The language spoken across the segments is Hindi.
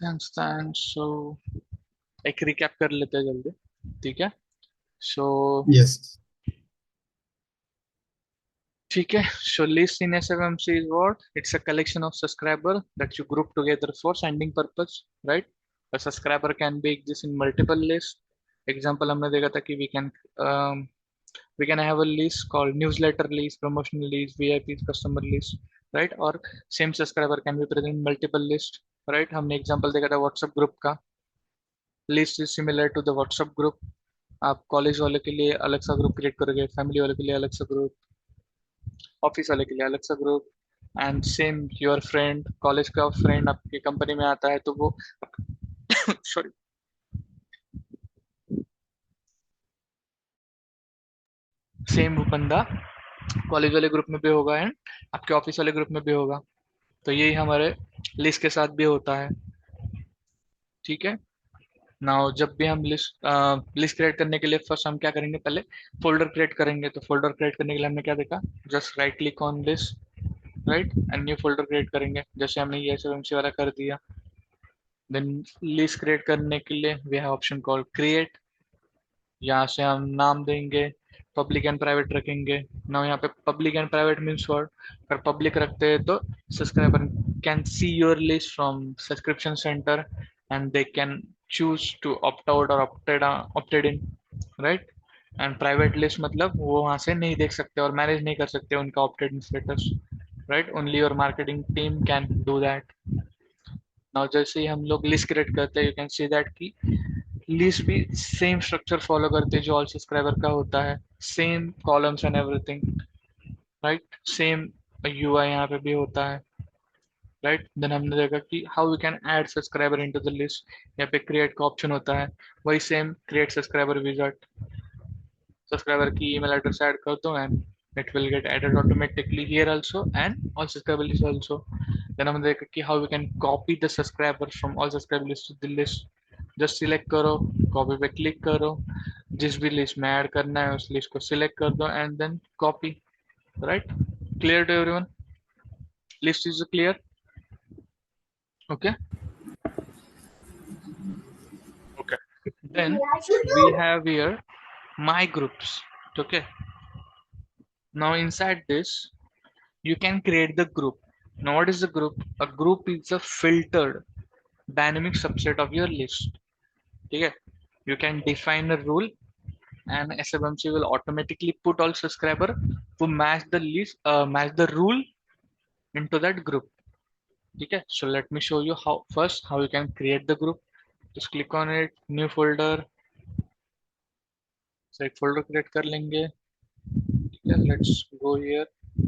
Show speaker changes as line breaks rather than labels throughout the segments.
Thanks thanks. सो एक रिकैप कर लेते हैं जल्दी, ठीक है। सो
Yes.
ठीक है। So list in SFMC is what? It's a collection of subscriber that you group together for sending purpose, right? A subscriber can be exist in multiple lists. Example हमने देखा था कि um, we can have a list called newsletter list, promotional list, VIP customer list, right? और same subscriber can be present in multiple list, right? हमने example देखा था WhatsApp group का। list is similar to the WhatsApp group। आप कॉलेज वाले के लिए अलग सा ग्रुप क्रिएट करोगे, फैमिली वाले के लिए अलग सा ग्रुप, ऑफिस वाले के लिए अलग सा group. And same your friend, college का फ्रेंड आपकी कंपनी में आता है तो वो सॉरी, सेम बंदा कॉलेज वाले ग्रुप में भी होगा एंड आपके ऑफिस वाले ग्रुप में भी होगा। तो यही हमारे लिस्ट के साथ भी होता है, ठीक है। नाउ जब भी हम लिस्ट क्रिएट करने के लिए फर्स्ट हम क्या करेंगे, पहले फोल्डर क्रिएट करेंगे। तो फोल्डर क्रिएट करने के लिए हमने क्या देखा, just right click on list, right, and new folder create करेंगे जैसे हमने ये एसएमसी वाला कर दिया। देन लिस्ट क्रिएट करने के लिए we have option called create. यहाँ से हम नाम देंगे, पब्लिक एंड प्राइवेट रखेंगे ना। यहाँ पे public and private means what, अगर पब्लिक रखते हैं तो subscriber can see your list from subscription centre and they can choose to opt out और opted in, right. And private list मतलब वो वहां से नहीं देख सकते और मैनेज नहीं कर सकते उनका opted in status, right. Only your marketing team can do that. Now जैसे ही हम लोग लिस्ट क्रिएट करते हैं, यू कैन सी दैट की लिस्ट भी सेम स्ट्रक्चर फॉलो करते हैं जो ऑल सब्सक्राइबर का होता है। Same columns and everything, right. Same UI यहाँ पे भी होता है, राइट। देन हमने देखा कि how we can add subscriber into the list. यहाँ पे क्रिएट का ऑप्शन होता है, वही same create subscriber wizard. Subscriber की ईमेल एड्रेस ऐड कर दो and it will get added automatically here also and all subscriber list also. Then हमने देखा कि how we can copy the subscriber from all subscriber list to the list. Just select करो, कॉपी पे क्लिक करो, जिस भी लिस्ट में ऐड करना है उस लिस्ट को सिलेक्ट कर दो and then copy, right. Clear to everyone? List is clear? Okay, okay. Then we have here my groups, okay। Now inside this you can create the group. Now what is the group? A group is a filtered dynamic subset of your list, ठीक है। You can define a rule and SFMC will automatically put all subscriber who match the list, match the rule into that group, ठीक है। So let me show you how, first how you can create the group। just click on it, new folder। so एक folder create कर लेंगे, ठीक है। Let's go here.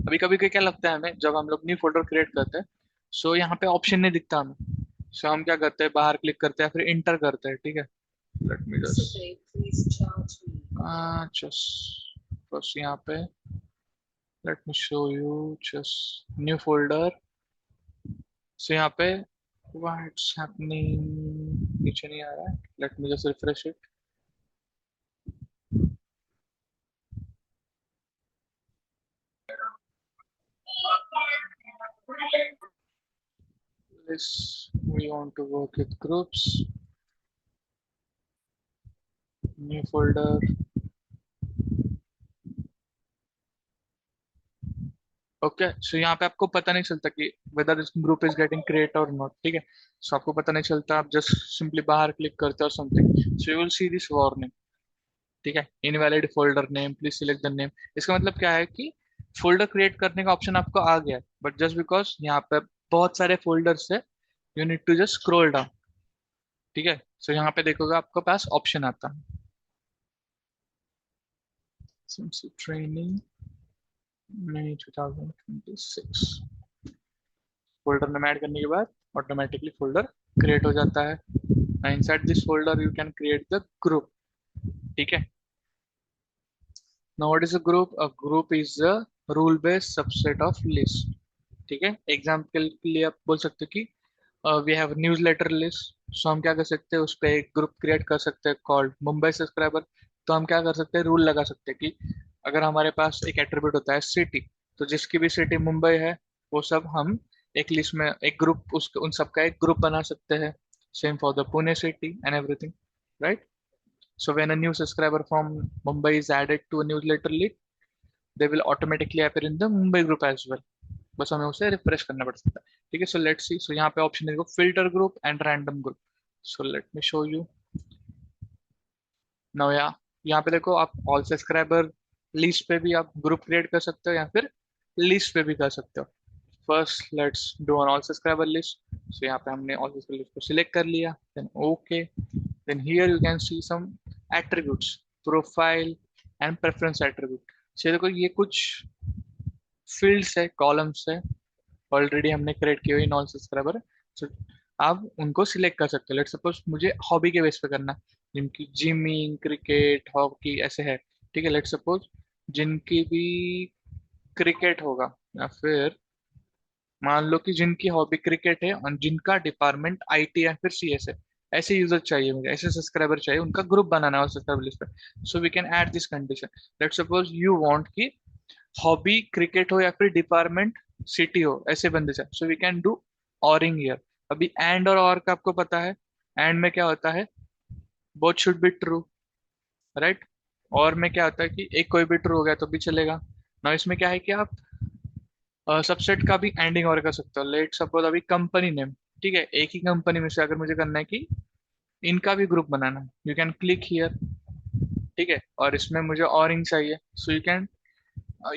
अभी कभी क्या लगता है हमें जब हम लोग न्यू फोल्डर क्रिएट करते हैं, सो यहाँ पे ऑप्शन नहीं दिखता हमें। सो हम क्या करते हैं, बाहर क्लिक करते हैं फिर इंटर करते हैं, ठीक है। लेट मी जस्ट बस यहाँ पे let me show you just new folder. So यहाँ पे व्हाट्स हैपनिंग, नीचे नहीं आ रहा है। Let me just refresh it. this we want to work with groups, new folder। Okay, so यहाँ पे आपको पता नहीं चलता कि whether this group is getting create और नॉट, ठीक है। सो आपको पता नहीं चलता, आप जस्ट सिंपली बाहर क्लिक करते हो something, so you will see this warning, ठीक है। Invalid folder name, please select the name. इसका मतलब क्या है कि फोल्डर क्रिएट करने का ऑप्शन आपको आ गया है, बट जस्ट बिकॉज यहाँ पे बहुत सारे फोल्डर्स है, you need to just scroll down, ठीक है। सो यहाँ पे देखोगे आपके पास ऑप्शन आता है ट्रेनिंग मई 2026। फोल्डर में ऐड करने के बाद ऑटोमेटिकली फोल्डर क्रिएट हो जाता है। Inside this folder you can create the group, ठीक है। Now what is a group? A group is a rule based subset of list, ठीक है। एग्जाम्पल के लिए आप बोल सकते हो कि वी हैव न्यूज़लेटर लिस्ट। सो हम क्या कर सकते हैं, उस पर एक ग्रुप क्रिएट कर सकते हैं कॉल्ड मुंबई सब्सक्राइबर। तो हम क्या कर सकते हैं, रूल लगा सकते हैं कि अगर हमारे पास एक एट्रीब्यूट होता है सिटी, तो जिसकी भी सिटी मुंबई है वो सब हम एक लिस्ट में एक ग्रुप, उस उन सब का एक ग्रुप बना सकते हैं, Same for the Pune city and everything, right? So when a new subscriber from Mumbai is added to a newsletter list, they will automatically appear in the Mumbai group as well. बस हमें उसे रिफ्रेश करना पड़ सकता है. ठीक है, सो लेट्स सी. सो यहाँ पे ऑप्शन है filter group and random group. So let me show you now. यहाँ पे देखो, आप ऑल सब्सक्राइबर लिस्ट पे भी आप ग्रुप क्रिएट कर सकते हो या फिर लिस्ट पे भी कर सकते हो. First let's do on all subscriber list. So यहाँ पे हमने ऑल सब्सक्राइबर लिस्ट को सिलेक्ट कर लिया. Then okay. Then here you can see some attributes, profile and preference attribute. So देखो, ये कुछ फील्ड्स है, कॉलम्स है, ऑलरेडी हमने क्रिएट किए हुए नॉन सब्सक्राइबर. सो आप उनको सिलेक्ट कर सकते हो. लेट सपोज मुझे हॉबी के बेस पे करना, जिनकी जिमिंग, क्रिकेट, हॉकी ऐसे है. ठीक है, लेट सपोज जिनकी भी क्रिकेट होगा, या फिर मान लो कि जिनकी हॉबी क्रिकेट है और जिनका डिपार्टमेंट आईटी या फिर सीएस है, ऐसे यूजर चाहिए मुझे, ऐसे सब्सक्राइबर चाहिए, उनका ग्रुप बनाना है सब्सक्राइबर लिस्ट पे. So we can add this condition. Let suppose you want कि हॉबी क्रिकेट हो या फिर डिपार्टमेंट सिटी हो, ऐसे बंदे से. So we can do oring here. अभी एंड और का आपको पता है, एंड में क्या होता है, both should be true, right. और में क्या होता है कि एक कोई भी ट्रू हो गया तो भी चलेगा ना. इसमें क्या है कि आप सबसेट का भी एंडिंग और कर सकते हो. लेट सपोज अभी कंपनी नेम, ठीक है, एक ही कंपनी में से अगर मुझे करना है कि इनका भी ग्रुप बनाना है, यू कैन क्लिक हियर. ठीक है, और इसमें मुझे ऑरिंग चाहिए, सो यू कैन,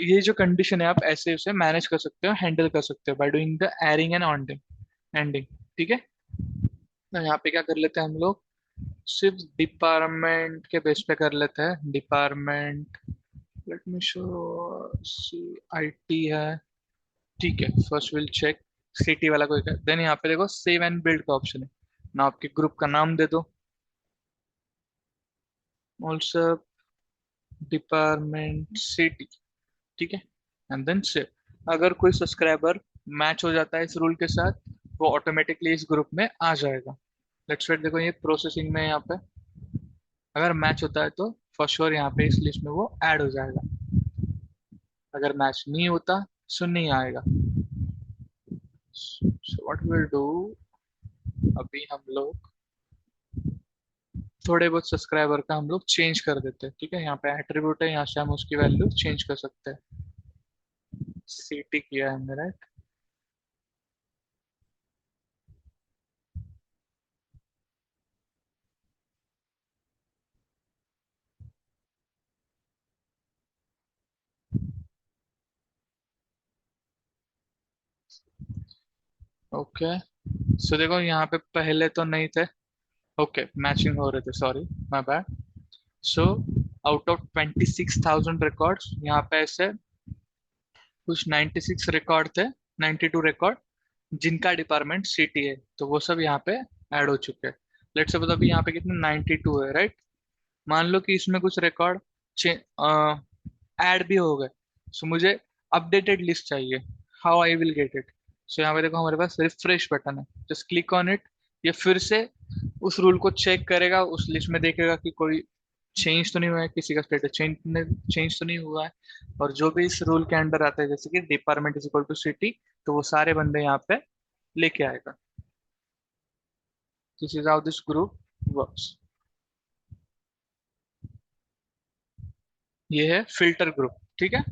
ये जो कंडीशन है आप ऐसे उसे मैनेज कर सकते हो, हैंडल कर सकते हो by doing the oring and anding ending. ठीक है, तो यहाँ पे क्या कर लेते हैं हम लोग, सिर्फ डिपार्टमेंट के बेस पे कर लेते हैं. Department, let me show, C I T है. ठीक है, फर्स्ट विल चेक सिटी वाला कोई. देन यहाँ पे देखो सेव एंड बिल्ड का ऑप्शन है ना. आपके ग्रुप का नाम दे दो, ऑल्सो डिपार्टमेंट सिटी. ठीक है, एंड देन सेव. अगर कोई सब्सक्राइबर मैच हो जाता है इस रूल के साथ, वो ऑटोमेटिकली इस ग्रुप में आ जाएगा. लेट्स वेट, देखो ये प्रोसेसिंग में है यहाँ पे. अगर मैच होता है तो फॉर श्योर यहाँ पे इस लिस्ट में वो ऐड हो जाएगा. अगर मैच नहीं होता सो नहीं आएगा. सो व्हाट विल डू, अभी हम लोग थोड़े बहुत सब्सक्राइबर का हम लोग चेंज कर देते हैं. ठीक है, यहाँ पे एट्रीब्यूट है, यहाँ से हम उसकी वैल्यू चेंज कर सकते हैं. सीटी किया है हमने, राइट. ओके, सो देखो यहाँ पे पहले तो नहीं थे. ओके, मैचिंग हो रहे थे, sorry, my bad. So out of 26,000 records, यहाँ पे ऐसे कुछ 96 रिकॉर्ड थे, 92 रिकॉर्ड जिनका डिपार्टमेंट सिटी है, तो वो सब यहाँ पे ऐड हो चुके हैं. लेट्स सपोज अभी यहाँ पे कितने 92 है, राइट. मान लो कि इसमें कुछ रिकॉर्ड ऐड भी हो गए, सो मुझे अपडेटेड लिस्ट चाहिए. How I will get it. So यहाँ पे देखो हमारे पास रिफ्रेश बटन है, जस्ट क्लिक ऑन इट. ये फिर से उस रूल को चेक करेगा, उस लिस्ट में देखेगा कि कोई चेंज तो नहीं हुआ है, किसी का स्टेटस चेंज तो नहीं हुआ है. और जो भी इस रूल के अंडर आता है, जैसे कि department is equal to city, तो वो सारे बंदे यहाँ पे लेके आएगा. This is how this group works. ये है फिल्टर ग्रुप. ठीक है,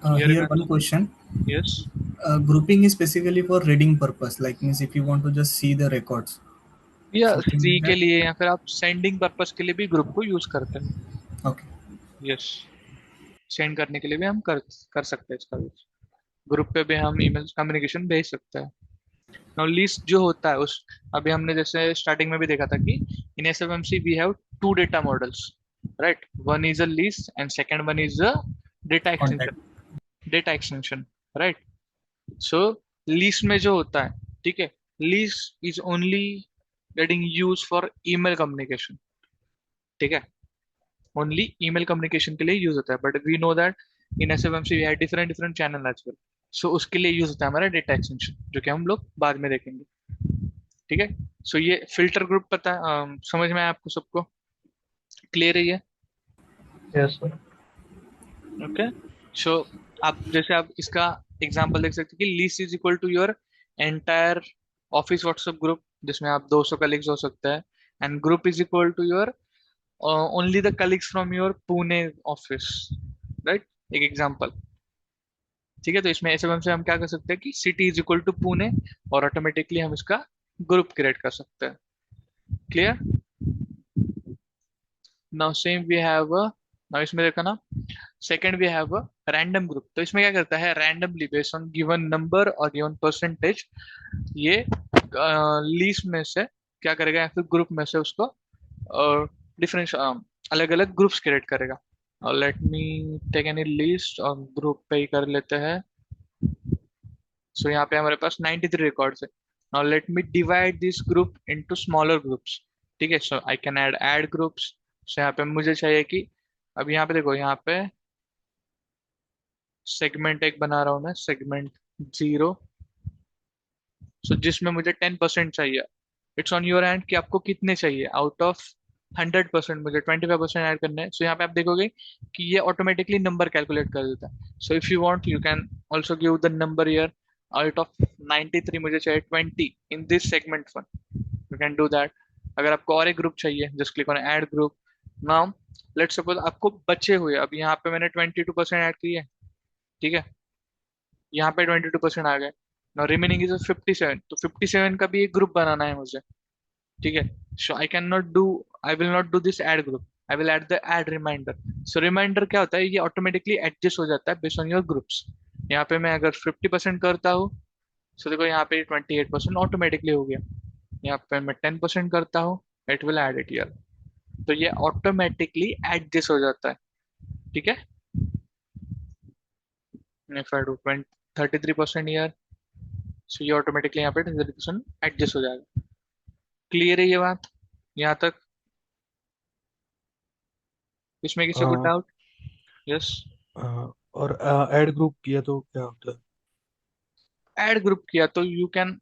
ये
Here one question.
Yes.
Grouping is specifically for reading purpose, like means if you want to just see the records,
या
something
सी
like
के
that.
लिए या फिर आप सेंडिंग पर्पस के लिए भी ग्रुप को यूज करते हैं.
Okay.
यस, सेंड करने के लिए भी हम कर कर सकते हैं इसका यूज. ग्रुप पे भी हम ईमेल कम्युनिकेशन भेज सकते हैं. नाउ लिस्ट जो होता है उस, अभी हमने जैसे स्टार्टिंग में भी देखा था कि in SFMC we have two data models, right. One is a list and second one is a data
Contact.
Extension. Data extension, right. So list में जो होता है, ठीक है, list is only getting use for email communication. ठीक है, ओनली ईमेल कम्युनिकेशन के लिए यूज होता है. But we know that in SFMC we have different different channel as well. So उसके लिए यूज होता है हमारा डेटा एक्सटेंशन, जो कि हम लोग बाद में देखेंगे. ठीक है, सो ये फिल्टर ग्रुप पता है, समझ में आया आपको सबको, क्लियर है ये.
Yes sir.
ओके, सो आप जैसे आप इसका एग्जांपल देख सकते हैं कि list is equal to your entire office WhatsApp group. जिसमें आप 200 कलीग्स हो सकते हैं, and group is equal to your only the colleagues from your Pune office, right? एक एग्जांपल। ठीक है, तो इसमें ऐसे से हम क्या कर सकते हैं कि city is equal to Pune, और ऑटोमेटिकली हम इसका ग्रुप क्रिएट कर सकते हैं। Clear? Now same we have now इसमें देखा ना, second we have a random group. तो इसमें क्या करता है, randomly based on given number और गिवन परसेंटेज, ये लीस्ट में से क्या करेगा, या फिर ग्रुप में से उसको डिफरेंट अलग अलग ग्रुप्स क्रिएट करेगा। और let me take any list और ग्रुप पे ही कर लेते हैं। सो यहाँ पे हमारे पास 93 रिकॉर्ड्स है। Now let me divide this group into smaller groups. ठीक है, so I can add add groups. So यहाँ पे मुझे चाहिए कि, अब यहाँ पे देखो, यहाँ पे सेगमेंट एक बना रहा हूँ मैं, सेगमेंट 0। सो जिसमें मुझे 10% चाहिए। इट्स ऑन योर हैंड कि आपको कितने चाहिए, आउट ऑफ 100% मुझे 25% ऐड करने हैं। सो यहाँ पे आप देखोगे कि ये ऑटोमेटिकली नंबर कैलकुलेट कर देता है। So if you want you can also give the number year, out of 93 मुझे चाहिए 20 in this segment one, you can do that. अगर आपको और एक ग्रुप चाहिए, just click on add group. Now let's suppose आपको बचे हुए, अब यहाँ पे मैंने 22% ऐड की है। ठीक है, यहाँ पे 22% आ गए। नाउ रिमेनिंग इज 57, तो 57 का भी एक ग्रुप बनाना है मुझे। ठीक है, so I can not do, I will not do this add group, I will add the add reminder. So reminder क्या होता है, ये ऑटोमेटिकली एडजस्ट हो जाता है बेस्ड ऑन योर ग्रुप्स। यहाँ पे मैं अगर 50% करता हूँ, सो देखो यहाँ पे 28% ऑटोमेटिकली हो गया। यहाँ पे मैं 10% करता हूँ, it will add it year. तो ये ऑटोमेटिकली एडजस्ट हो जाता है। ठीक है, इफ आई डू 33% ईयर, सो ये ऑटोमेटिकली यहाँ पे 33% एडजस्ट हो जाएगा। क्लियर है ये बात यहाँ तक? इसमें किसी को
हाँ।
डाउट? यस।
हाँ, और ऐड ग्रुप किया तो क्या होता है?
ऐड ग्रुप किया तो you can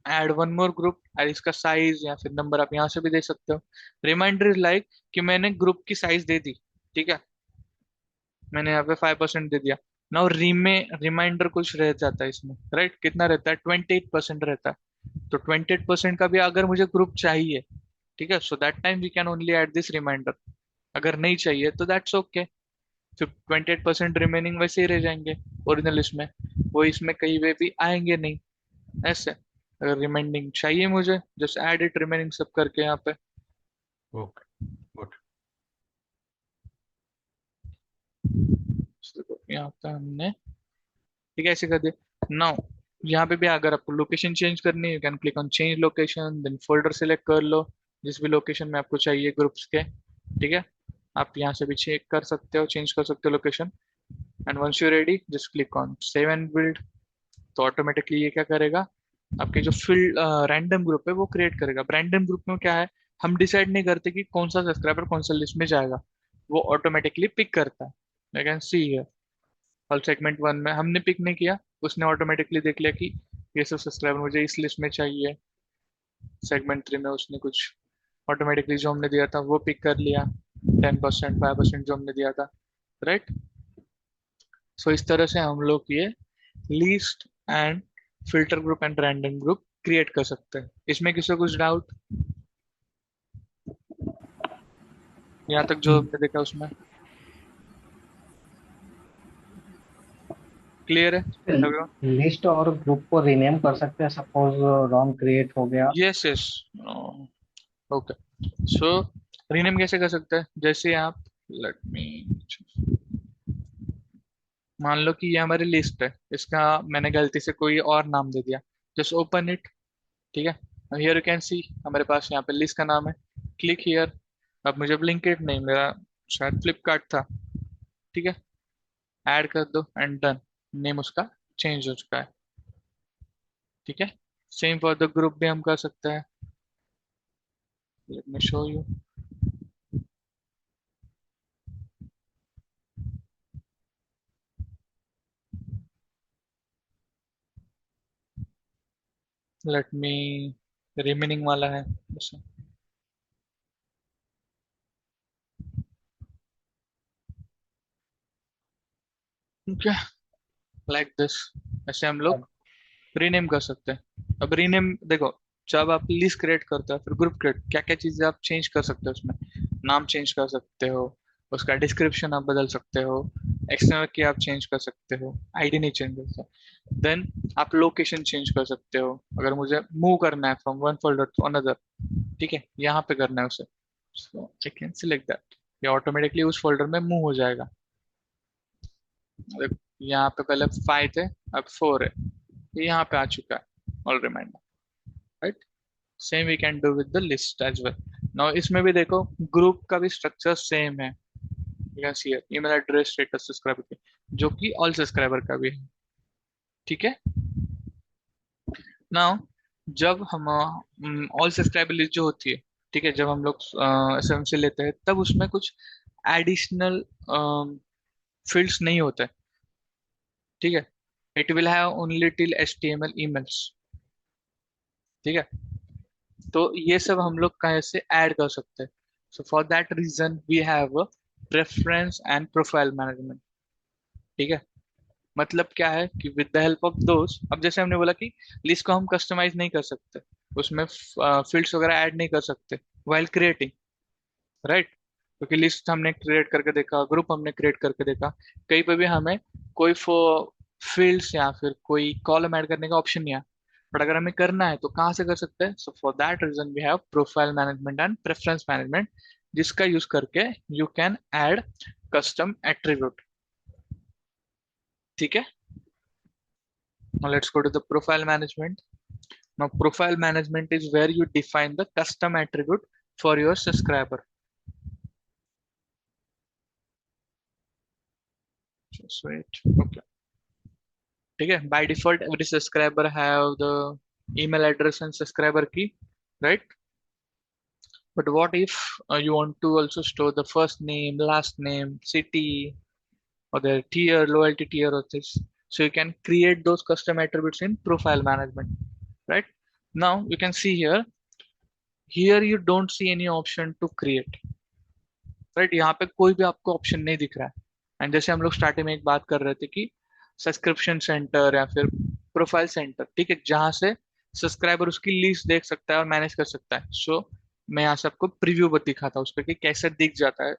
add one more group, और इसका साइज या फिर नंबर आप यहाँ से भी दे सकते हो। रिमाइंडर इज लाइक कि मैंने ग्रुप की साइज दे दी। ठीक है, मैंने यहाँ पे 5% दे दिया। नाउ रिमाइंडर कुछ रह जाता है इसमें, राइट? कितना रहता है, 28% रहता है। तो 28% का भी अगर मुझे ग्रुप चाहिए, ठीक है, so that time we can only add this reminder. अगर नहीं चाहिए तो दैट्स ओके, फिर 28% रिमेनिंग वैसे ही रह जाएंगे ओरिजिनल लिस्ट में, वो इसमें कहीं पे भी आएंगे नहीं। ऐसे अगर रिमाइंडिंग चाहिए मुझे, जस्ट ऐड इट रिमेनिंग सब करके यहाँ पे।
Okay, good.
So, यहाँ पे हमने, ठीक है, ऐसे कर दिया। नाउ यहाँ पे भी अगर आपको लोकेशन चेंज करनी है, you can click on change location, then folder select कर लो जिस भी लोकेशन में आपको चाहिए ग्रुप्स के। ठीक है, आप यहाँ से भी चेक कर सकते हो, चेंज कर सकते हो location. And once you ready, just click on save and build. तो ऑटोमेटिकली ये क्या करेगा, आपके जो फील्ड रैंडम ग्रुप है वो क्रिएट करेगा। रैंडम ग्रुप में क्या है, हम डिसाइड नहीं करते कि कौन सा सब्सक्राइबर कौन सा लिस्ट में जाएगा, वो ऑटोमेटिकली पिक करता है। आई कैन सी हियर, और सेगमेंट वन में हमने पिक नहीं किया, उसने ऑटोमेटिकली देख लिया कि ये सब सब्सक्राइबर मुझे इस लिस्ट में चाहिए। सेगमेंट थ्री में उसने कुछ ऑटोमेटिकली जो हमने दिया था वो पिक कर लिया, 10% 5% जो हमने दिया था, राइट? सो इस तरह से हम लोग ये least and filter group and random group create कर सकते हैं। इसमें किसी को कुछ डाउट यहाँ तक जो हमने देखा उसमें? क्लियर है everyone?
लिस्ट और ग्रुप को रीनेम कर सकते हैं, सपोज रॉन्ग क्रिएट हो गया।
Yes yes, okay. So rename कैसे कर सकते हैं, जैसे आप, लेट मी, मान लो कि ये हमारी लिस्ट है, इसका मैंने गलती से कोई और नाम दे दिया, जस्ट ओपन इट। ठीक है, हियर यू कैन सी हमारे पास यहाँ पे लिस्ट का नाम है, क्लिक हियर। अब मुझे ब्लिंकिट नहीं, मेरा शायद फ्लिपकार्ट था। ठीक है, ऐड कर दो एंड डन, नेम उसका चेंज हो चुका है। ठीक है, सेम फॉर द ग्रुप भी हम कर सकते हैं। Late me show you. Let me, remaining वाला है बस। ठीक है, लाइक दिस, ऐसे हम लोग रीनेम कर सकते हैं। अब रीनेम देखो, जब आप लिस्ट क्रिएट करते हो फिर ग्रुप क्रिएट, क्या क्या चीजें आप चेंज कर सकते हो उसमें, नाम चेंज कर सकते हो, उसका डिस्क्रिप्शन आप बदल सकते हो, एक्सटर्नल की आप चेंज कर सकते हो, आईडी नहीं चेंज कर सकते। देन आप लोकेशन चेंज कर सकते हो, अगर मुझे मूव करना है from one folder to another, ठीक है, यहाँ पे करना है उसे, so I can select that, ये ऑटोमेटिकली उस फोल्डर में मूव हो जाएगा। देखो, यहाँ पे पहले 5 थे, अब 4 है, ये यहाँ पे आ चुका है all reminder, right. Same we can do with the list as well. Now इसमें भी देखो ग्रुप का भी स्ट्रक्चर सेम है, you can see email address, status, subscriber के, जो कि ऑल सब्सक्राइबर का भी है, ठीक है। नाउ जब हम ऑल सब्सक्राइबर लिस्ट जो होती है, ठीक है, जब हम लोग एसएमसी लेते हैं तब उसमें कुछ एडिशनल फील्ड्स नहीं होते, ठीक है। It will have only till HTML emails, ठीक है। तो ये सब हम लोग कहीं से ऐड कर सकते हैं। So for that reason we have preference and profile management, ठीक है। मतलब क्या है कि with the help of those, अब जैसे हमने बोला कि लिस्ट को हम कस्टमाइज नहीं कर सकते, उसमें फील्ड्स वगैरह ऐड नहीं कर सकते वाइल क्रिएटिंग, राइट। क्योंकि लिस्ट हमने क्रिएट करके देखा, ग्रुप हमने क्रिएट करके देखा, कहीं पे भी हमें कोई फील्ड्स या फिर कोई कॉलम ऐड करने का ऑप्शन नहीं है, बट अगर हमें करना है तो कहाँ से कर सकते हैं? So for that reason we have profile management and preference management, जिसका यूज करके you can add custom attribute, ठीक है। Now let's go to the profile management. Now profile management is where you define the custom attribute for your subscriber. Just wait. Okay. ठीक है, by default every subscriber have the email address and subscriber key, right? But what if you want to also store the first name, last name, city, or the tier, loyalty tier of this? So you can create those custom attributes in profile management, right? Now you can see here, here you don't see any option to create, right. यहाँ पे कोई भी आपको ऑप्शन नहीं दिख रहा है। एंड जैसे हम लोग स्टार्टिंग में एक बात कर रहे थे कि सब्सक्रिप्शन सेंटर या फिर प्रोफाइल सेंटर, ठीक है, जहाँ से सब्सक्राइबर उसकी लिस्ट देख सकता है और मैनेज कर सकता है। सो मैं यहाँ से आपको प्रीव्यू बत दिखाता हूँ उस पर कि कैसे दिख जाता है।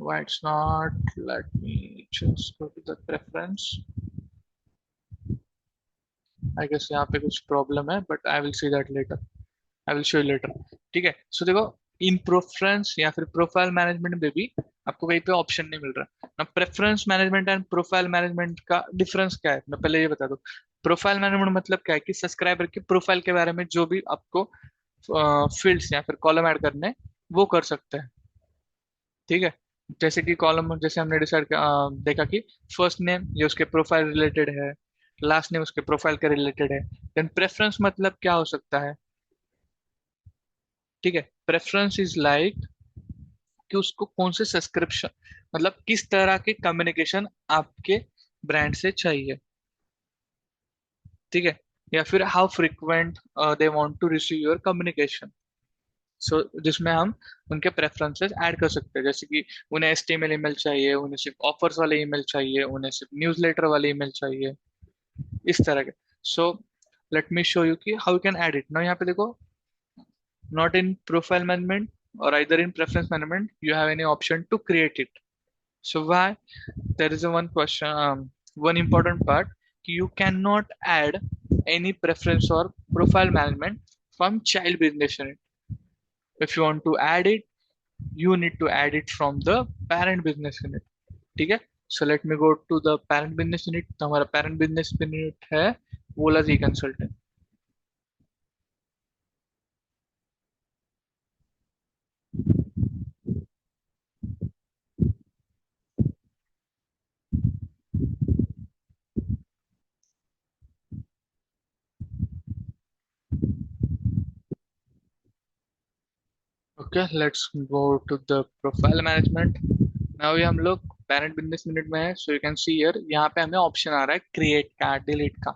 why it's not, let me just go to the preference, I guess यहाँ पे कुछ प्रॉब्लम है, but I will see that later, I will show you later, ठीक है। सो देखो, इन प्रेफरेंस या फिर प्रोफाइल मैनेजमेंट में भी आपको कहीं पे ऑप्शन नहीं मिल रहा ना। Preference management and profile management का डिफरेंस क्या है, मैं पहले ये बता दूं। प्रोफाइल मैनेजमेंट मतलब क्या है कि सब्सक्राइबर के प्रोफाइल के बारे में जो भी आपको फील्ड्स या फिर कॉलम ऐड करने हैं, वो कर सकते हैं, ठीक है। जैसे कि कॉलम, जैसे हमने डिसाइड देखा कि फर्स्ट नेम ये उसके प्रोफाइल रिलेटेड है, लास्ट नेम उसके प्रोफाइल के रिलेटेड है। देन प्रेफरेंस मतलब क्या हो सकता है, ठीक है। प्रेफरेंस इज लाइक कि उसको कौन से सब्सक्रिप्शन, मतलब किस तरह के कम्युनिकेशन आपके ब्रांड से चाहिए, ठीक है। या फिर how frequent they want to receive your communication. So जिसमें हम उनके प्रेफरेंसेस ऐड कर सकते हैं, जैसे कि उन्हें एचटीएमएल ईमेल चाहिए, उन्हें सिर्फ ऑफर्स वाले ईमेल चाहिए, उन्हें सिर्फ न्यूज़लेटर वाले ईमेल चाहिए, इस तरह के। So let me show you कि how you can add it ना। यहाँ पे देखो, not in profile management or either in preference management you have any option to create it. So why? There is a one question, one important part, you cannot add any preference or profile management from child business unit. If you want to add it, you need to add it from the parent business unit, ठीक है। So let me go to the parent business unit. तो हमारा parent business unit है Ola जी consultant. Okay, let's go to the profile management. Now ये हम लोग पेरेंट बिजनेस मिनट में है। So you can see here, यहाँ पे हमें ऑप्शन आ रहा है क्रिएट का, डिलीट का,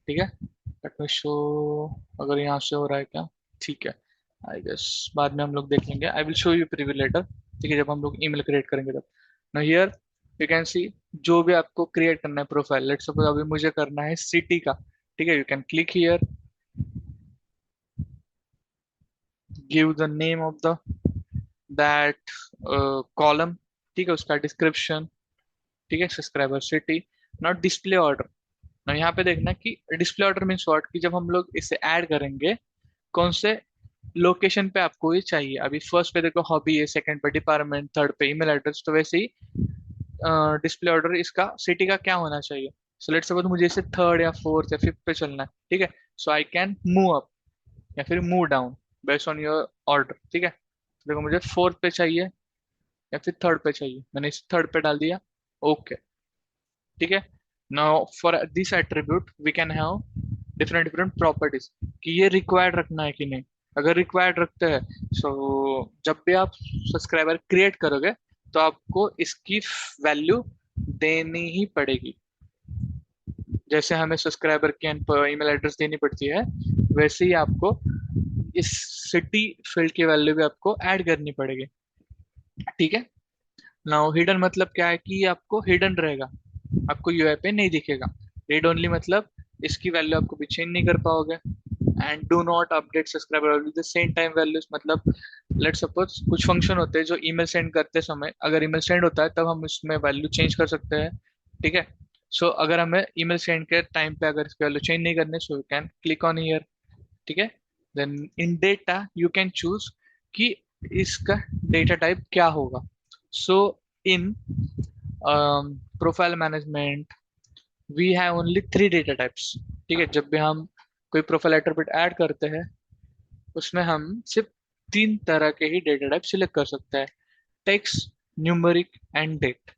ठीक है। लेट मी शो, अगर यहाँ से हो रहा है क्या, ठीक है। आई गेस बाद में हम लोग देख लेंगे, I will show you preview later, ठीक है, जब हम लोग ईमेल क्रिएट करेंगे तब। Now here you can see, जो भी आपको क्रिएट करना है प्रोफाइल, लेट्स सपोज अभी मुझे करना है सिटी का, ठीक है। You can click here, give the name of the that column, ठीक है, उसका डिस्क्रिप्शन, ठीक है, subscriber city, not display order. ना यहाँ पे देखना कि डिस्प्ले ऑर्डर मीन्स व्हाट, कि जब हम लोग इसे ऐड करेंगे कौन से लोकेशन पे आपको ये चाहिए। अभी फर्स्ट पे देखो हॉबी है, सेकंड पे डिपार्टमेंट, थर्ड पे ईमेल एड्रेस, तो वैसे ही डिस्प्ले ऑर्डर इसका सिटी का क्या होना चाहिए। सो लेट्स सपोज मुझे इसे थर्ड या फोर्थ या फिफ्थ पे चलना है, ठीक है, so I can move up या फिर move down based on your order, ठीक है। तो देखो मुझे फोर्थ पे चाहिए या फिर थर्ड पे चाहिए, मैंने इसे थर्ड पे डाल दिया, ओके, ठीक है। Now for this attribute we can have different different properties, कि ये रिक्वायर्ड रखना है कि नहीं। अगर रिक्वायर्ड रखते हैं, सो जब भी आप सब्सक्राइबर क्रिएट करोगे तो आपको इसकी वैल्यू देनी ही पड़ेगी। जैसे हमें सब्सक्राइबर की ईमेल एड्रेस देनी पड़ती है, वैसे ही आपको इस सिटी फील्ड की वैल्यू भी आपको ऐड करनी पड़ेगी, ठीक है। नाउ हिडन मतलब क्या है, कि ये आपको हिडन रहेगा, आपको यूआई पे नहीं दिखेगा। रीड ओनली मतलब इसकी वैल्यू आपको भी चेंज नहीं कर पाओगे। And do not update subscriber value the same time values, मतलब लेट सपोज कुछ फंक्शन होते हैं जो ईमेल सेंड करते समय, अगर ईमेल सेंड होता है तब हम उसमें वैल्यू चेंज कर सकते हैं, ठीक है। सो अगर हमें ईमेल सेंड के टाइम पे अगर इसकी वैल्यू चेंज नहीं करनी, so you can click on here, ठीक है। Then in data you can choose कि इसका डेटा टाइप क्या होगा। So in profile management we have only three data types, ठीक है। जब भी हम कोई प्रोफाइल एट्रीब्यूट ऐड करते हैं उसमें हम सिर्फ तीन तरह के ही डेटा टाइप सिलेक्ट कर सकते हैं, टेक्स्ट, न्यूमेरिक एंड डेट,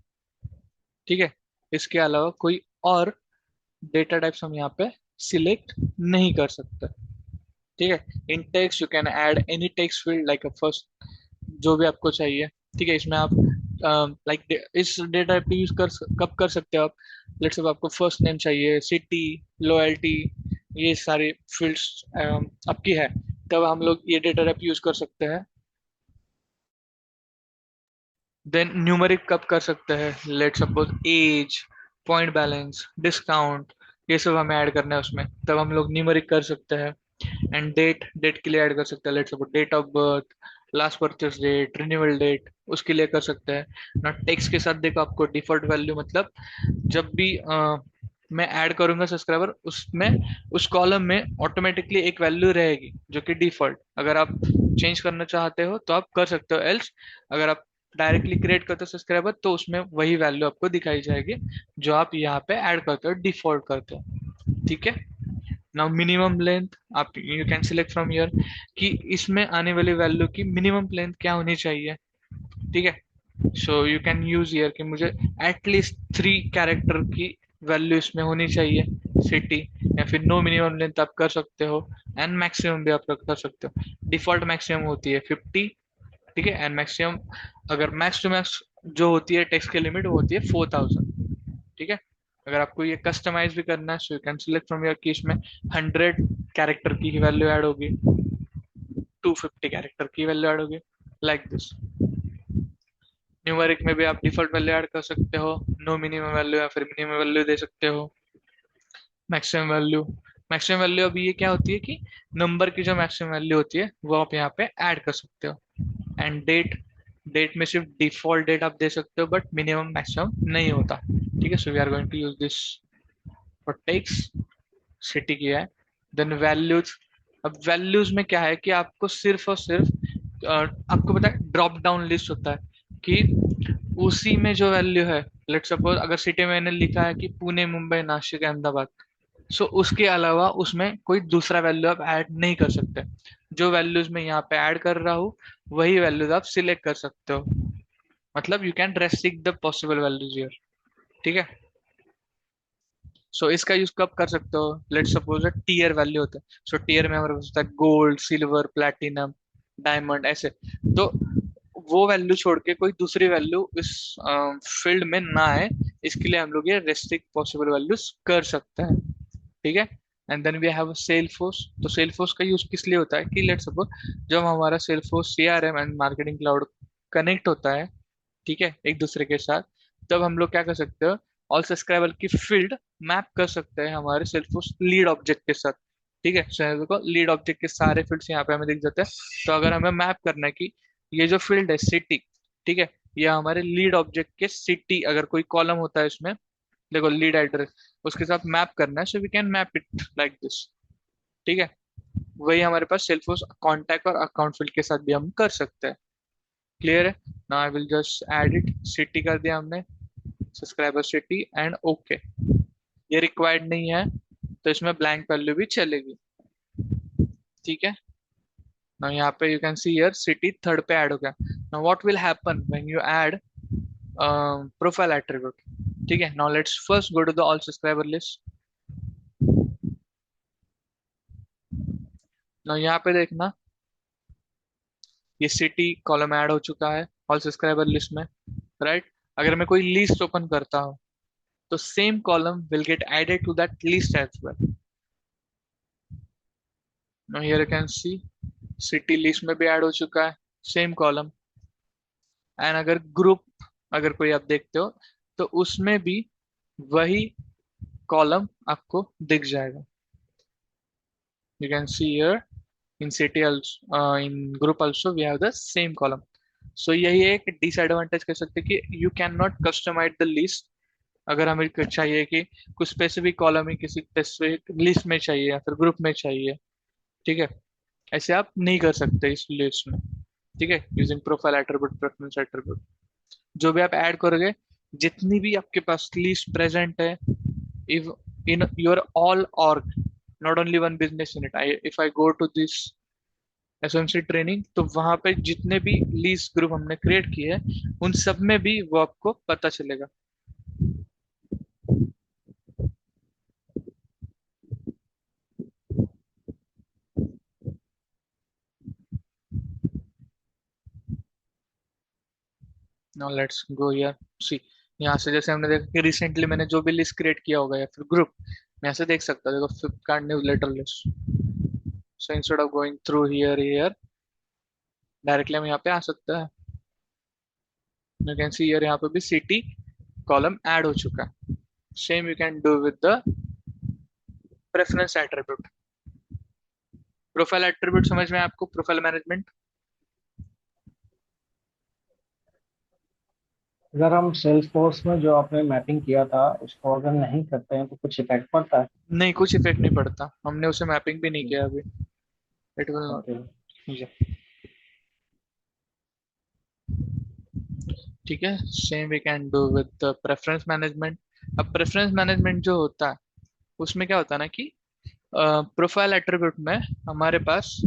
ठीक है। इसके अलावा कोई और डेटा टाइप्स हम यहाँ पे सिलेक्ट नहीं कर सकते, ठीक है। In text you can add any text field like a first, जो भी आपको चाहिए, ठीक है। इसमें आप लाइक इस डेटा टाइप यूज कर कब कर सकते हो आप, लेट्स से आपको फर्स्ट नेम चाहिए, सिटी, लॉयल्टी, ये सारी फील्ड्स आपकी है, तब हम लोग ये डेटा टाइप यूज कर सकते हैं। देन न्यूमेरिक कब कर सकते हैं, let suppose age, point balance, discount, ये सब हमें ऐड करना है उसमें, तब हम लोग न्यूमेरिक कर सकते हैं। एंड डेट, डेट के लिए ऐड कर सकते हैं, let's suppose date of birth, last purchase date, renewal date, उसके लिए कर सकते हैं ना। टेक्स्ट के साथ देखो आपको डिफॉल्ट वैल्यू, मतलब जब भी मैं ऐड करूंगा सब्सक्राइबर, उसमें उस कॉलम में ऑटोमेटिकली एक वैल्यू रहेगी जो कि डिफॉल्ट, अगर आप चेंज करना चाहते हो तो आप कर सकते हो, एल्स अगर आप डायरेक्टली क्रिएट करते हो सब्सक्राइबर तो उसमें वही वैल्यू आपको दिखाई जाएगी जो आप यहाँ पे ऐड करते हो, डिफॉल्ट करते हो, ठीक है। नाउ मिनिमम लेंथ आप you can select from here, कि इसमें आने वाली वैल्यू की मिनिमम लेंथ क्या होनी चाहिए, ठीक है। So you can use here कि मुझे एटलीस्ट 3 कैरेक्टर की वैल्यू इसमें होनी चाहिए, सिटी, या फिर नो मिनिमम लेंथ आप कर सकते हो, एंड मैक्सिमम भी आप कर सकते हो। डिफॉल्ट मैक्सिमम होती है 50, ठीक है, एंड मैक्सिमम अगर मैक्स टू मैक्स जो होती है टेक्स्ट की लिमिट वो होती है 4000, ठीक है। अगर आपको ये कस्टमाइज भी करना है, so you can select from your की, इसमें 100 कैरेक्टर की वैल्यू ऐड होगी, 250 कैरेक्टर की वैल्यू ऐड होगी, लाइक दिस। न्यूमेरिक में भी आप डिफॉल्ट वैल्यू ऐड कर सकते हो, नो मिनिमम वैल्यू या फिर मिनिमम वैल्यू दे सकते हो। मैक्सिमम वैल्यू, मैक्सिमम वैल्यू अभी ये क्या होती है कि नंबर की जो मैक्सिमम वैल्यू होती है वो आप यहाँ पे ऐड कर सकते हो। एंड डेट, डेट में सिर्फ डिफॉल्ट डेट आप दे सकते हो बट मिनिमम मैक्सिमम नहीं होता, ठीक है। So we are going to use this for text, city किया है। देन वैल्यूज, अब वैल्यूज में क्या है कि आपको सिर्फ और सिर्फ आपको पता है ड्रॉप डाउन लिस्ट होता है कि उसी में जो वैल्यू है, लेट सपोज अगर सिटी में मैंने लिखा है कि पुणे, मुंबई, नासिक, अहमदाबाद, सो उसके अलावा उसमें कोई दूसरा वैल्यू आप ऐड नहीं कर सकते। जो वैल्यूज मैं यहाँ पे ऐड कर रहा हूँ वही वैल्यूज आप सिलेक्ट कर सकते हो, मतलब you can restrict the possible values here, ठीक है। सो इसका यूज कब कर सकते हो, लेट सपोज टीयर वैल्यू होता है, सो टीयर में हमारे पास होता है गोल्ड, सिल्वर, प्लैटिनम, डायमंड, ऐसे। तो वो वैल्यू छोड़ के कोई दूसरी वैल्यू इस फील्ड में ना आए, इसके लिए हम लोग ये रेस्ट्रिक्ट पॉसिबल वैल्यूज कर सकते हैं, ठीक है। And then we have Salesforce, तो सेल फोर्स का यूज किस लिए होता है कि लेट सपोज जब हमारा Salesforce CRM and marketing cloud connect होता है, ठीक है, एक दूसरे के साथ, तब हम लोग क्या कर सकते हो, ऑल सब्सक्राइबर की फील्ड मैप कर सकते हैं हमारे सेल्फोर्स लीड ऑब्जेक्ट के साथ, ठीक है, सो देखो लीड ऑब्जेक्ट के सारे फील्ड्स यहाँ पे हमें दिख जाते हैं। तो अगर हमें मैप करना है कि ये जो फील्ड है सिटी, ठीक है, ये हमारे लीड ऑब्जेक्ट के सिटी, अगर कोई कॉलम होता है इसमें, देखो लीड एड्रेस, उसके साथ मैप करना है, so we can map it like this. ठीक है, वही हमारे पास सेल्फोर्स कॉन्टैक्ट और अकाउंट फील्ड के साथ भी हम कर सकते हैं। क्लियर है? Now I will just add it, city कर दिया हमने, सब्सक्राइबर सिटी एंड ओके। ये रिक्वायर्ड नहीं है तो इसमें ब्लैंक वैल्यू भी चलेगी। ठीक है, नाउ यहाँ पे you can see here city third पे ऐड हो गया। Now what will happen when you add profile attribute? ठीक है, now let's first go to the all subscriber list. Now यहाँ पे देखना, ये सिटी कॉलम ऐड हो चुका है ऑल सब्सक्राइबर लिस्ट में, राइट? अगर मैं कोई लिस्ट ओपन करता हूँ तो same column will get added to that list as well. Now here you can see city list में भी ऐड हो चुका है सेम कॉलम। एंड अगर ग्रुप, अगर कोई आप देखते हो तो उसमें भी वही कॉलम आपको दिख जाएगा। You can see here in city also in group also we have the same column. So यही एक डिसएडवांटेज कह सकते हैं कि you can not customize the list. अगर हमें चाहिए कि कुछ स्पेसिफिक कॉलम ही किसी स्पेसिफिक लिस्ट में चाहिए या फिर ग्रुप में चाहिए, ठीक है, ऐसे आप नहीं कर सकते इस लिस्ट में। ठीक है, using profile attribute, preference attribute, जो भी आप ऐड करोगे, जितनी भी आपके पास लिस्ट प्रेजेंट है, if in your all org, not only one business unit, if I go to this SMC training, तो वहां पे जितने भी लीज ग्रुप हमने क्रिएट किए हैं उन सब में भी वो आपको पता चलेगा। नाउ लेट्स गो हियर, सी, यहाँ से जैसे हमने देखा कि रिसेंटली मैंने जो भी लिस्ट क्रिएट किया होगा या फिर ग्रुप, मैं यहाँ से देख सकता हूँ। देखो Flipkart newsletter list, so instead of going through here here, directly हम यहाँ पे आ सकता है। यू कैन सी हियर यहाँ पे भी सिटी कॉलम ऐड हो चुका है। Same you can do with the preference attribute. Profile attribute समझ में आया आपको? Profile management.
अगर हम सेल्स फोर्स में जो आपने मैपिंग किया था उसको अगर नहीं करते हैं तो कुछ इफेक्ट पड़ता है?
नहीं, कुछ इफेक्ट नहीं पड़ता, हमने उसे मैपिंग भी नहीं किया अभी। It will
okay.
नॉट। ठीक है, same we can do with the preference management. अब प्रेफरेंस मैनेजमेंट जो होता है उसमें क्या होता है ना कि प्रोफाइल एट्रीब्यूट में हमारे पास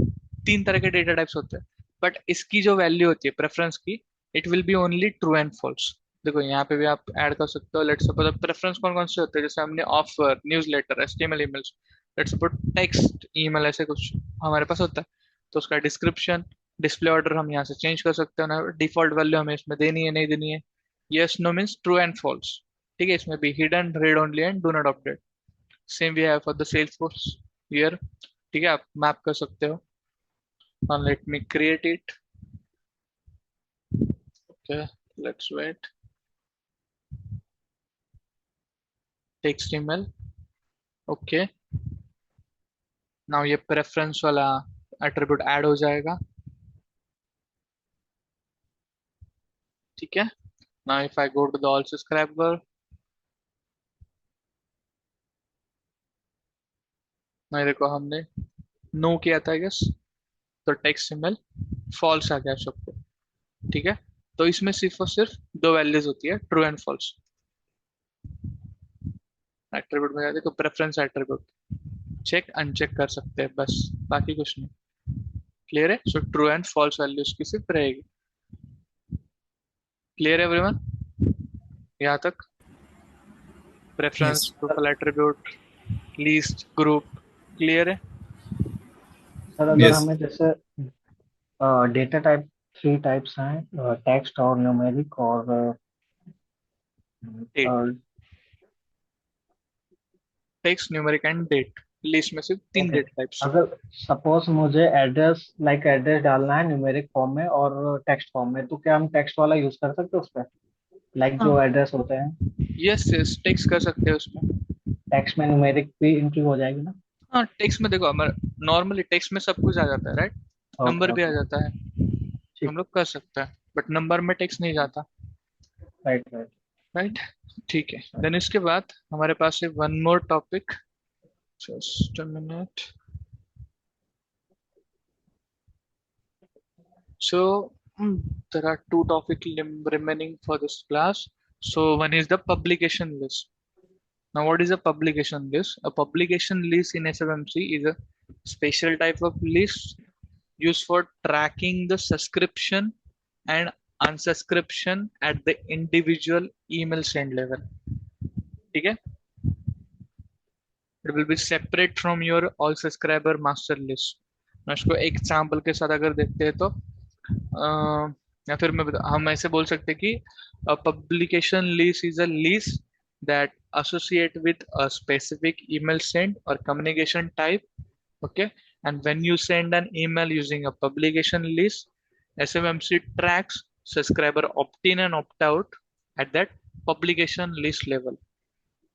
तीन तरह के डेटा टाइप्स होते हैं, बट इसकी जो वैल्यू होती है प्रेफरेंस की, it will be only true and false. देखो यहाँ पे भी आप ऐड कर सकते हो। लेट्स सपोज प्रेफरेंस कौन कौन से होते हैं, जैसे हमने offer, newsletter, HTML emails, let's suppose text email, ऐसे कुछ हमारे पास होता है, तो उसका डिस्क्रिप्शन, डिस्प्ले ऑर्डर हम यहाँ से चेंज कर सकते हैं ना, डिफॉल्ट वैल्यू हमें इसमें देनी है नहीं देनी है, yes no means true and false. ठीक है, इसमें भी hidden, read only and do not update. Same we have for the Salesforce here. ठीक है, आप मैप कर सकते हो। Let me create it. Okay, let's wait, text email, okay. Now ये प्रेफरेंस वाला एट्रीब्यूट ऐड हो जाएगा। ठीक है, now if I go to the all subscriber, मैं देखो हमने नो किया था गेस, तो टेक्स्ट ईमेल फॉल्स आ गया सबको। ठीक है, तो इसमें सिर्फ और सिर्फ दो वैल्यूज होती है, ट्रू एंड फॉल्स। एट्रीब्यूट में जाते तो प्रेफरेंस एट्रीब्यूट चेक अनचेक कर सकते हैं बस, बाकी कुछ नहीं। क्लियर है? So true and false values की सिर्फ रहेगी। क्लियर है एवरीवन यहाँ तक? Preference,
Yes.
Profile attribute, list, group, clear है?
सर अगर
Yes.
हमें जैसे डेटा टाइप थ्री टाइप्स हैं, टेक्स्ट और न्यूमेरिक और
date, text, numeric and date, list में सिर्फ तीन
ओके,
डेटा टाइप्स है।
अगर सपोज मुझे एड्रेस लाइक एड्रेस डालना है न्यूमेरिक फॉर्म में और टेक्स्ट फॉर्म में, तो क्या हम टेक्स्ट वाला यूज कर सकते हैं उस पर, लाइक
हाँ,
जो एड्रेस होते हैं
यस यस, टेक्स्ट कर सकते हैं उसमें।
टेक्स्ट में न्यूमेरिक भी इंक्लूड हो जाएगी ना?
हाँ, टेक्स्ट में देखो, हमारा नॉर्मली टेक्स्ट में सब कुछ आ जाता है, राइट?
ओके
नंबर भी आ
ओके।
जाता है,
ठीक।
हम लोग कर सकते हैं, बट नंबर में टेक्स्ट नहीं जाता,
राइट राइट।
राइट? ठीक है, देन इसके बाद हमारे पास है one more topic, just a minute. So there are two topics remaining for this class. So one is the publication list. Now, what is a publication list? A publication list in SFMC is a special type of list used for tracking the subscription and unsubscription at the individual email send level. ठीक है? It will be separate from your all subscriber master list. मैं इसको एक एग्जाम्पल के साथ अगर देखते हैं तो या फिर हम ऐसे बोल सकते हैं कि publication list is a list that associate with a specific email send or communication type. Okay, and when you send an email using a publication list, SMMC tracks subscriber opt-in and opt-out at that publication list level,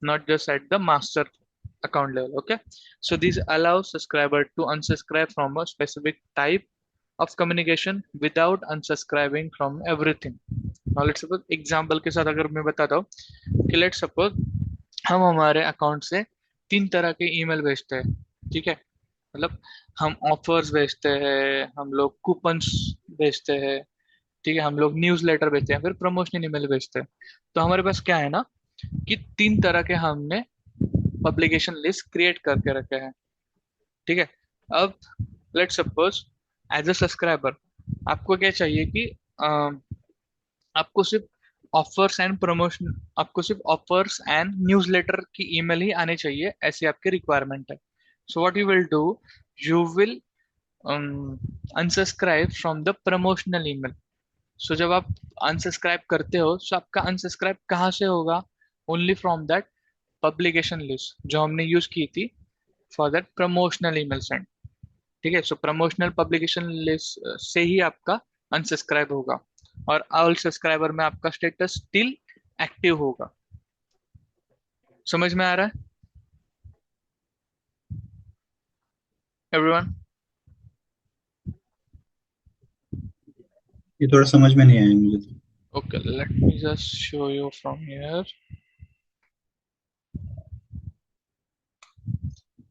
not just at the master account level. Okay, so this allows subscriber to unsubscribe from a specific type of communication without unsubscribing from everything. Now let's suppose example के साथ अगर मैं बताता हूँ कि लेट्स सपोज हम हमारे अकाउंट से तीन तरह के ईमेल भेजते हैं, ठीक है? मतलब हम ऑफर्स भेजते हैं, हम लोग कूपन्स भेजते हैं, ठीक है, हम लोग न्यूज़लेटर भेजते हैं, फिर प्रमोशनल ईमेल भेजते हैं। तो हमारे पास क्या है ना, कि तीन तरह के हमने पब्लिकेशन लिस्ट क्रिएट करके रखे हैं, ठीक है? अब let's suppose age a subscriber आपको क्या चाहिए कि आपको सिर्फ ऑफर्स एंड प्रमोशन, आपको सिर्फ ऑफर्स एंड न्यूज़लेटर की ईमेल ही आने चाहिए, ऐसी आपकी रिक्वायरमेंट है। So what you will do, you will unsubscribe from the promotional email. So जब आप अनसब्सक्राइब करते हो, तो आपका अनसब्सक्राइब कहाँ से होगा? Only from that publication list जो हमने यूज की थी for that promotional email send, ठीक है? सो प्रमोशनल पब्लिकेशन लिस्ट से ही आपका अनसब्सक्राइब होगा, और ऑल सब्सक्राइबर में आपका स्टेटस स्टिल एक्टिव होगा। समझ में आ रहा है एवरीवन?
ये थोड़ा समझ में नहीं आया मुझे तो।
Okay, late me just show you from here.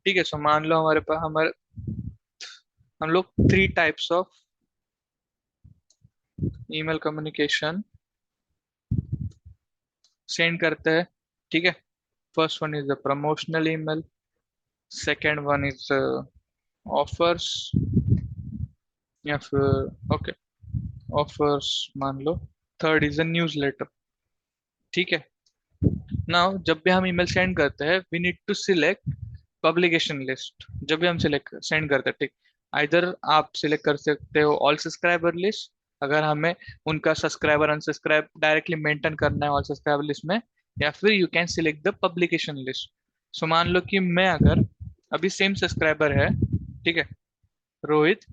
ठीक है, सो मान लो हमारे पास हम लोग three types of email communication send करते हैं, ठीक है? First one is the promotional email, second one is offers, या फिर ओके ऑफर्स मान लो, थर्ड इज अ न्यूज़लेटर, ठीक है? नाउ जब भी हम ईमेल सेंड करते हैं, we need to select publication list. जब भी हम सिलेक्ट सेंड करते हैं, ठीक, आइदर आप सिलेक्ट कर सकते हो ऑल सब्सक्राइबर लिस्ट, अगर हमें उनका सब्सक्राइबर अनसब्सक्राइब डायरेक्टली मेंटेन करना है ऑल सब्सक्राइबर लिस्ट में, या फिर you can select the publication list. So मान लो कि मैं अगर अभी सेम सब्सक्राइबर है, ठीक है, रोहित,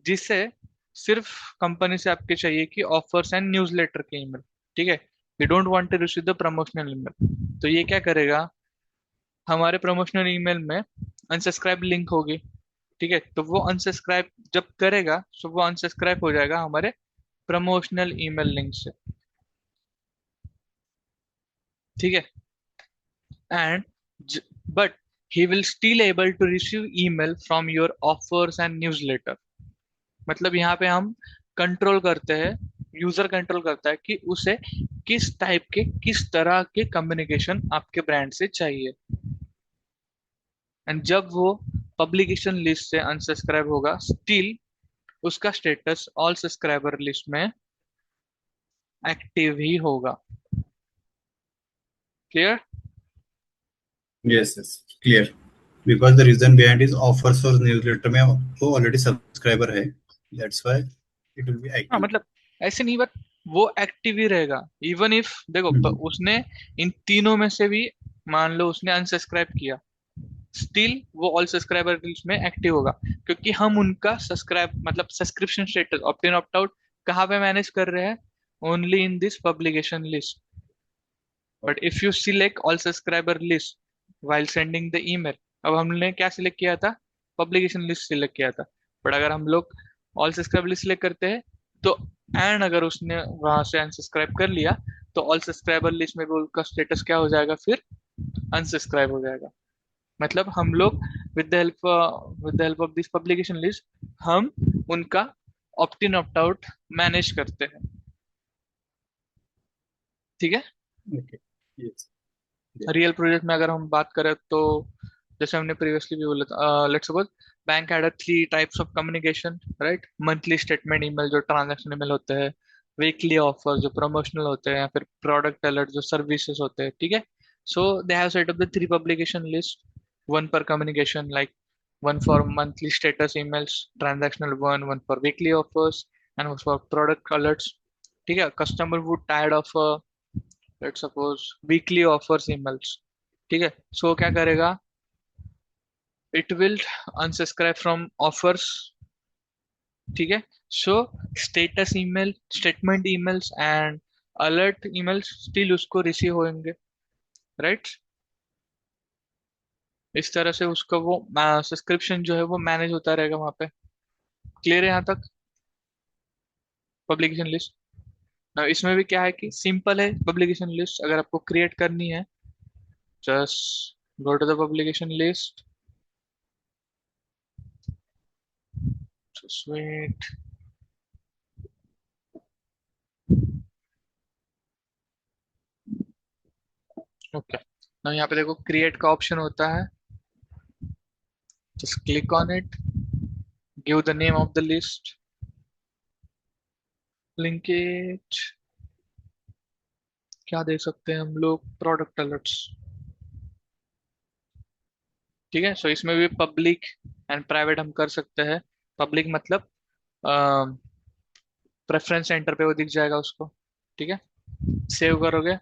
जिसे सिर्फ कंपनी से आपके चाहिए कि ऑफर्स एंड न्यूज़लेटर के ईमेल, ठीक है, you don't want to receive the promotional email, तो ये क्या करेगा, हमारे प्रमोशनल ईमेल में अनसब्सक्राइब लिंक होगी, ठीक है, तो वो अनसब्सक्राइब जब करेगा, तो वो अनसब्सक्राइब हो जाएगा हमारे प्रमोशनल ईमेल लिंक से, ठीक है? And but he will still able to receive email from your offers and newsletter. मतलब यहाँ पे हम कंट्रोल करते हैं, यूजर कंट्रोल करता है कि उसे किस टाइप के, किस तरह के कम्युनिकेशन आपके ब्रांड से चाहिए। एंड जब वो पब्लिकेशन लिस्ट से अनसब्सक्राइब होगा, स्टिल उसका स्टेटस ऑल सब्सक्राइबर लिस्ट में एक्टिव ही होगा। Clear?
Yes, yes, clear. Because the reason behind is offers और newsletter में वो already subscriber है, that's why it will be
हाँ,
active.
मतलब ऐसे नहीं, बट वो एक्टिव ही रहेगा इवन इफ, देखो उसने इन तीनों में से भी मान लो उसने अनसब्सक्राइब किया, स्टिल वो ऑल सब्सक्राइबर लिस्ट में एक्टिव होगा, क्योंकि हम उनका सब्सक्राइब मतलब सब्सक्रिप्शन स्टेटस ऑप्ट इन ऑप्ट आउट कहाँ पे मैनेज कर रहे हैं? Only in this publication list. But if you select all subscriber list while sending the email, अब हमने क्या सिलेक्ट किया था, पब्लिकेशन लिस्ट सिलेक्ट किया था। बट अगर हम लोग ऑल सब्सक्राइब लिस्ट सिलेक्ट करते हैं तो, एंड अगर उसने वहां से अनसब्सक्राइब कर लिया तो ऑल सब्सक्राइबर लिस्ट में भी उसका स्टेटस क्या हो जाएगा, फिर अनसब्सक्राइब हो जाएगा। मतलब हम लोग with the help of this publication list हम उनका ऑप्ट इन ऑप्ट आउट मैनेज करते हैं। ठीक है।
Okay. Yes.
रियल प्रोजेक्ट में अगर हम बात करें तो जैसे हमने प्रीवियसली भी बोला था, let's suppose bank had 3 types of communication, right. Monthly statement email जो ट्रांजैक्शन ईमेल होते हैं, वीकली ऑफर जो प्रमोशनल होते हैं, या फिर प्रोडक्ट अलर्ट जो सर्विसेज होते हैं। ठीक है। So they have set up the 3 publication list, one per communication, like one for monthly status emails, transactional one for weekly offers, and one for product alerts। ठीक है। Customer would tired of let's suppose weekly offers emails. ठीक है। सो क्या करेगा, it will unsubscribe from offers. ठीक है। So status email, statement emails and alert emails still उसको रिसीव होंगे, राइट। इस तरह से उसका वो सब्सक्रिप्शन जो है वो मैनेज होता रहेगा वहां पे। क्लियर है यहाँ तक पब्लिकेशन लिस्ट। इसमें भी क्या है कि सिंपल है पब्लिकेशन लिस्ट, अगर आपको क्रिएट करनी है just go to the publication list, just wait। Okay. ना यहाँ पे देखो क्रिएट का ऑप्शन होता है, just click on it, give the name of the list, link it, क्या दे सकते हैं हम लोग, प्रोडक्ट अलर्ट्स। ठीक है। सो इसमें भी पब्लिक एंड प्राइवेट हम कर सकते हैं। पब्लिक मतलब प्रेफरेंस सेंटर पे वो दिख जाएगा उसको। ठीक है। सेव करोगे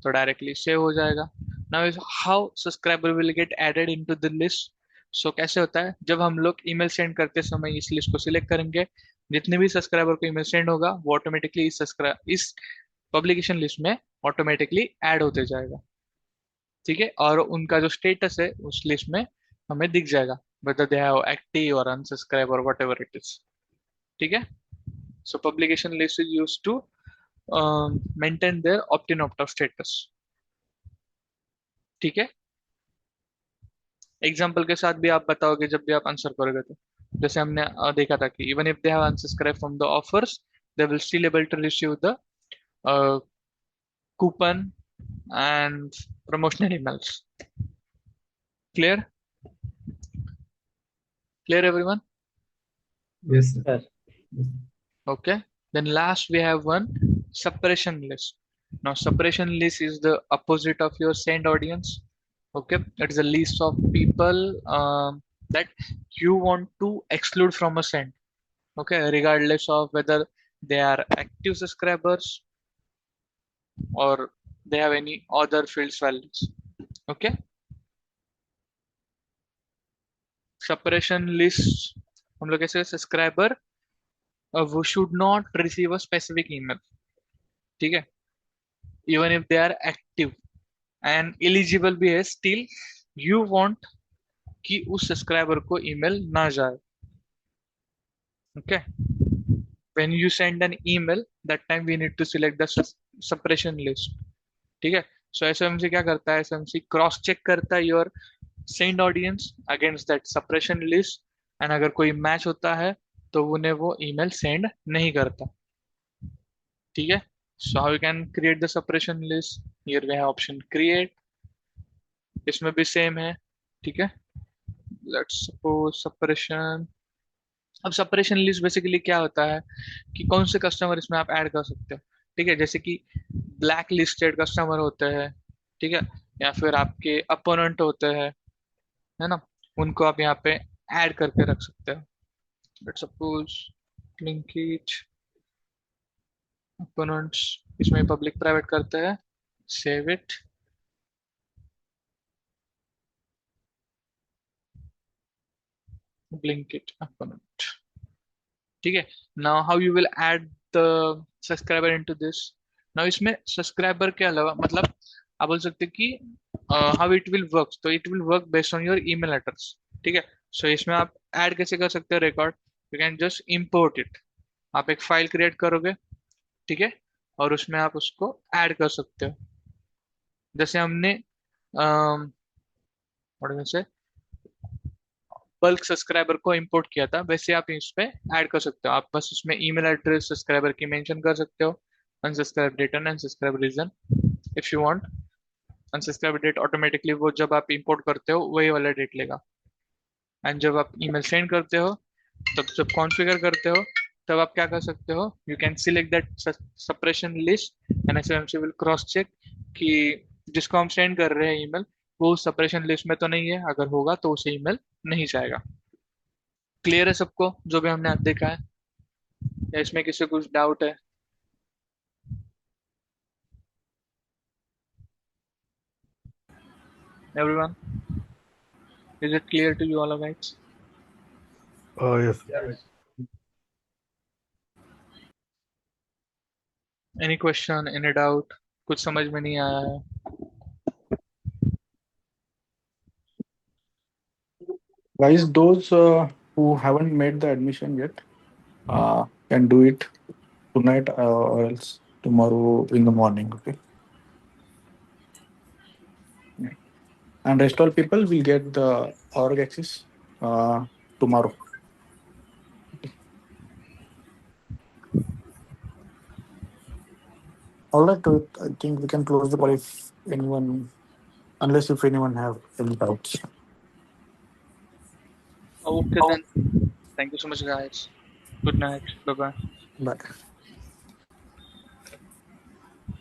तो डायरेक्टली सेव हो जाएगा। Now is how subscriber will get added into the list. So कैसे होता है, जब हम लोग ईमेल सेंड करते समय इस लिस्ट को सिलेक्ट करेंगे, जितने भी सब्सक्राइबर को ईमेल सेंड होगा वो ऑटोमेटिकली इस पब्लिकेशन लिस्ट में ऑटोमेटिकली ऐड होते जाएगा। ठीक है। और उनका जो स्टेटस है उस लिस्ट में हमें दिख जाएगा, whether they have active or unsubscribe or whatever it is। ठीक है। So publication list is used to maintain their opt-in opt-out status। ठीक है। एग्जाम्पल के साथ भी आप बताओगे जब भी आप आंसर करोगे तो, जैसे हमने देखा था कि even if they have unsubscribe from the offers they will still able to receive the coupon and promotional emails. Clear, clear everyone?
Yes, sir.
Yes.
Okay. Then last we have one suppression list. Now suppression list is the opposite of your send audience. Okay. It is a list of people that you want to exclude from a send. Okay. Regardless of whether they are active subscribers or they have any other fields values. Okay. Suppression list हम लोग कैसे, सब्सक्राइबर वो should not receive a specific email. ठीक है। Even if they are active and eligible भी है, स्टिल यू वांट कि उस सब्सक्राइबर को ईमेल ना जाए। Okay. When you send an email that time we need to select the suppression list. ठीक है। सो एसएमसी क्या करता है, एसएमसी क्रॉस चेक करता है your send audience against that suppression list, and अगर कोई मैच होता है तो उन्हें वो ईमेल सेंड नहीं करता। ठीक है। So how you can create the suppression list, here we have option create, इसमें भी सेम है। ठीक है। Let's suppose suppression. अब सप्रेशन लिस्ट बेसिकली क्या होता है कि कौन से कस्टमर इसमें आप ऐड कर सकते हो। ठीक है। जैसे कि ब्लैक लिस्टेड कस्टमर होते हैं, ठीक है, या फिर आपके अपोनेंट होते हैं, है ना, उनको आप यहाँ पे ऐड करके रख सकते हो। Let's suppose link it opponents, इसमें पब्लिक प्राइवेट करते हैं, save it, blink it opponent. ठीक है। Now how you will add the subscriber into this. Now इसमें सब्सक्राइबर के अलावा मतलब आप बोल सकते हैं कि हाउ इट विल वर्क, तो it will work based on your email address. ठीक है। सो इसमें आप ऐड कैसे कर सकते हो record? You can just import it. आप एक फाइल क्रिएट करोगे, ठीक है, और उसमें आप उसको ऐड कर सकते हो। जैसे हमने से बल्क सब्सक्राइबर को इंपोर्ट किया था, वैसे आप इस पे ऐड कर सकते हो। आप बस उसमें ईमेल एड्रेस सब्सक्राइबर की मेंशन कर सकते हो, unsubscribe date and unsubscribe reason if you want. Unsubscribe date automatically वो जब आप इंपोर्ट करते हो वही वाला डेट लेगा। एंड जब आप ईमेल सेंड करते हो, तब जब कॉन्फ़िगर करते हो, तब आप क्या कर सकते हो, you can select that suppression list and SMC will cross check कि जिसको हम सेंड कर रहे हैं ईमेल वो सप्रेशन लिस्ट में तो नहीं है। अगर होगा तो उसे ईमेल नहीं जाएगा। क्लियर है सबको जो भी हमने आज देखा है, या इसमें किसी को कुछ डाउट है? Everyone, is it clear to you all guys?
Yes.
Any question, any doubt? कुछ समझ में नहीं आया है?
Guys, those who haven't made the admission yet can do it tonight or else tomorrow in the morning. Okay. Yeah. And rest all people will get the org access tomorrow. All right. I think we can close the call if anyone, unless if anyone have any doubts.
Okay then, thank you so much guys. Good night, bye bye.
Bye.